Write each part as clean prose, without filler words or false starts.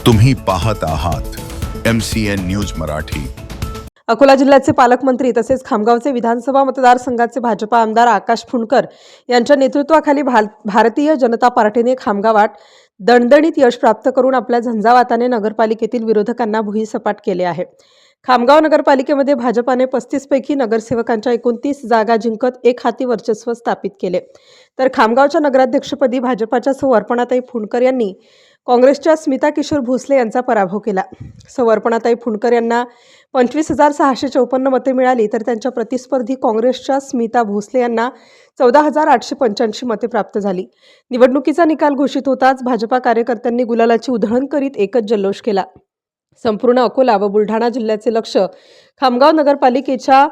तुम्ही पाहत आहात MCN न्यूज मराठी। अकोला जिल्ह्याचे पालकमंत्री तसेच खामगावचे विधानसभा मतदारसंघाचे भाजपा आमदार आकाश फुंडकर यांच्या नेतृत्वाखाली भारतीय जनता पार्टीने खामगावात दणदणीत यश प्राप्त करून आपल्या झंझावाताने नगरपालिकेतील विरोधकांना भुईसपाट केले आहे। खामगाव नगरपालिकेमध्ये भाजपाने 35 पैकी नगरसेवकांच्या 29 जागा जिंकत एक हाती वर्चस्व स्थापित केले, तर खामगावच्या नगराध्यक्षपदी भाजपाच्या सौ अर्पणाताई फुंडकर यांनी काँग्रेसच्या स्मिता किशोर भोसले यांचा पराभव केला। सौ अर्पणाताई फुंडकर यांना 25,654 मते मिळाली, तर त्यांच्या प्रतिस्पर्धी काँग्रेसच्या स्मिता भोसले यांना 14,885 मते प्राप्त झाली। निवडणुकीचा निकाल घोषित होताच भाजपा कार्यकर्त्यांनी गुलालाची उधळण करीत एकच जल्लोष केला। संपूर्ण अकोला व बुलढाणा जिल्ह्याचे लक्ष खामगाव नगरपालिकेच्या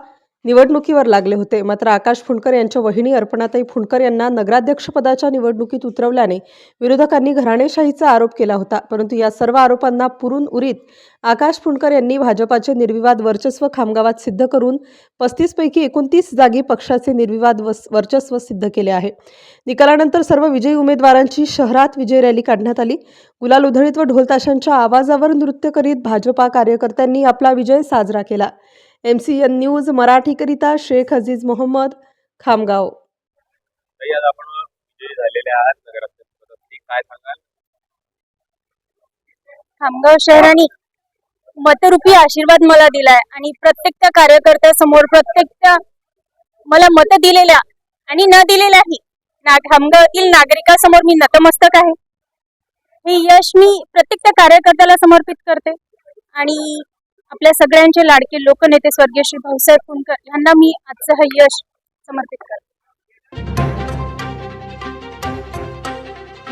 निवडणुकीवर लागले होते, मात्र आकाश फुंडकर यांच्या वहिनी अर्पणाताई फुंडकर यांना नगराध्यक्षपदाच्या निवडणुकीत उतरवल्याने विरोधकांनी घराणेशाहीचा आरोप केला होता, परंतु या सर्व आरोपांना पुरून उरीत आकाश फुंडकर यांनी भाजपाचे निर्विवाद वर्चस्व खामगावात सिद्ध करून 35 पैकी 29 जागी पक्षाचे निर्विवाद वर्चस्व सिद्ध केले आहे। निकालानंतर सर्व विजयी उमेदवारांची शहरात विजय रॅली काढण्यात आली। गुलाल उधळीत व ढोलताशांच्या आवाजावर नृत्य करीत भाजपा कार्यकर्त्यांनी आपला विजय साजरा केला। MCN न्यूज मराठीकरिता शेख अजीज मोहम्मद, खामगाव। आज आपण विजयी झालेले आहात नगराध्यक्षपदी, काय सांगाल? खामगाव शहराने मतरूपी आशीर्वाद मला दिलाय आणि प्रत्येक त्या कार्यकर्त्यासमोर मला मत दिलेल्या आणि न दिलेल्याही खामगावातील नागरिकांसमोर मी नतमस्तक आहे। हे यश मी प्रत्येक त्या कार्यकर्त्याला समर्पित करते आणि आपल्या सगळ्यांचे लाडके लोकनेते स्वर्गीय श्री भाऊसाहेब फुंडकर यांना मी आजचं हे यश समर्पित करते।